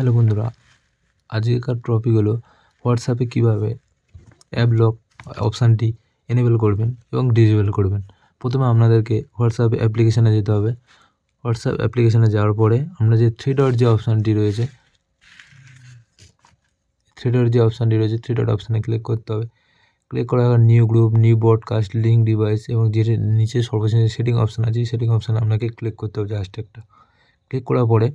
Hello বন্ধুরা, আজকের topic হলো হোয়াটসঅ্যাপে কীভাবে অ্যাপ লক অপশানটি এনেবল করবেন এবং ডিসেবল করবেন। প্রথমে আপনাদেরকে হোয়াটসঅ্যাপ অ্যাপ্লিকেশানে যেতে হবে। হোয়াটসঅ্যাপ অ্যাপ্লিকেশানে যাওয়ার পরে আমরা যে থ্রি ডট যে অপশানটি রয়েছে থ্রি ডট অপশানে ক্লিক করতে হবে। ক্লিক করার পর new group, new broadcast, link device এবং যেটি নিচে সর্বশেষে সেটিং অপশান আছে, সেটিং অপশানে আপনাকে ক্লিক করতে হবে জাস্ট একটা। ক্লিক করার পরে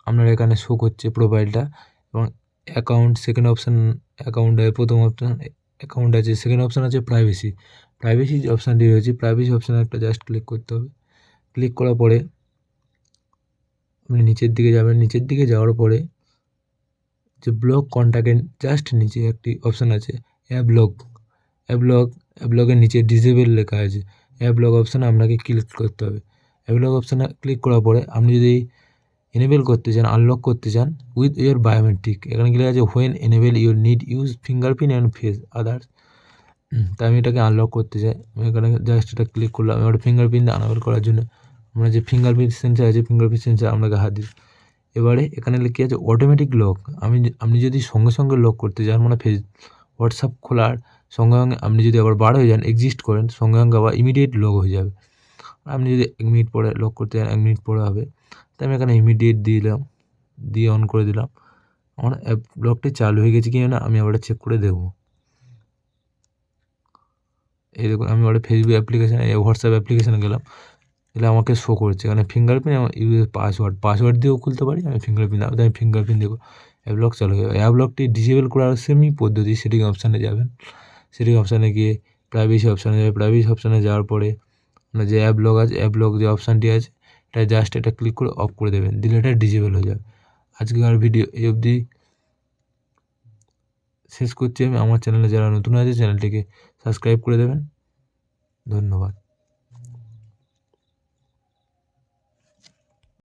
আপনার এখানে শো করছে প্রোফাইলটা এবং অ্যাকাউন্ট, সেকেন্ড অপশান অ্যাকাউন্ট, প্রথম অপশান অ্যাকাউন্ট আছে, সেকেন্ড অপশান আছে প্রাইভেসি। প্রাইভেসি যে অপশানটি রয়েছে, প্রাইভেসি অপশানে একটা জাস্ট ক্লিক করতে হবে। ক্লিক করার পরে আপনি নিচের দিকে যাবেন। নিচের দিকে যাওয়ার পরে যে ব্লক কন্ট্যাক্টের জাস্ট নিচে একটি অপশান আছে অ্যাপ লক। অ্যাপ লকের নিচে ডিসেবল লেখা আছে। অ্যাপ লক অপশানে আপনাকে ক্লিক করতে হবে। অ্যাপ লক অপশানে ক্লিক করার পরে আপনি যদি এনেবেল করতে চান, আনলক করতে চান উইথ ইউর বায়োমেট্রিক, এখানে লেখা আছে when enable your need use fingerprint and face others. তাই আমি এটাকে আনলক করতে চাই। আমি এখানে জাস্ট এটা ক্লিক করলাম। এবার ফিঙ্গারপ্রিন্ট আনলক করার জন্য আমরা যে ফিঙ্গারপ্রিন্ট সেন্সার আছে, ফিঙ্গারপ্রিন্ট সেন্সার আপনাকে হাত দিই। এবারে এখানে লেখা আছে অটোমেটিক লক। আপনি যদি সঙ্গে সঙ্গে লক করতে চান, মানে হোয়াটসঅ্যাপ খোলার সঙ্গে সঙ্গে আপনি যদি আবার বার হয়ে যান, এক্সিস্ট করেন, সঙ্গে সঙ্গে আবার ইমিডিয়েট লক হয়ে যাবে। আপনি যদি 1 মিনিট পরে লক করতে চান, 1 মিনিট পরে হবে। তাই আমি এখানে ইমিডিয়েট দিয়ে অন করে দিলাম। আমার অ্যাপ লকটি চালু হয়ে গেছে কি না আমি আবার চেক করে দেখব। এই দেখুন, আমি আবার ফেসবুক অ্যাপ্লিকেশানে, হোয়াটসঅ্যাপ অ্যাপ্লিকেশানে গেলাম, তাহলে আমাকে শো করছে এখানে ফিঙ্গারপ্রিন্ট এবং পাসওয়ার্ড দিয়েও খুলতে পারি। আমি ফিঙ্গারপ্রিন্ট দেবো। অ্যাপ লক চালু হয়ে যাবে। অ্যাপ লকটি ডিসেবল করার সেমই পদ্ধতি। সেটিং অপশানে যাবেন। সেটিং অপশানে গিয়ে প্রাইভেসি অপশানে যাবে। প্রাইভেসি অপশানে যাওয়ার পরে আপনার যে অ্যাপ লক আছে, অ্যাপ লক যে অপশানটি আছে, এটা জাস্ট এটা ক্লিক করে অফ করে দেবেন, দিলে এটা ডিসেবল হয়ে যাবে। আজকের ভিডিও এই অবধি শেষ করছি আমি। আমার চ্যানেলে যারা নতুন আছে চ্যানেলটিকে সাবস্ক্রাইব করে দেবেন। ধন্যবাদ।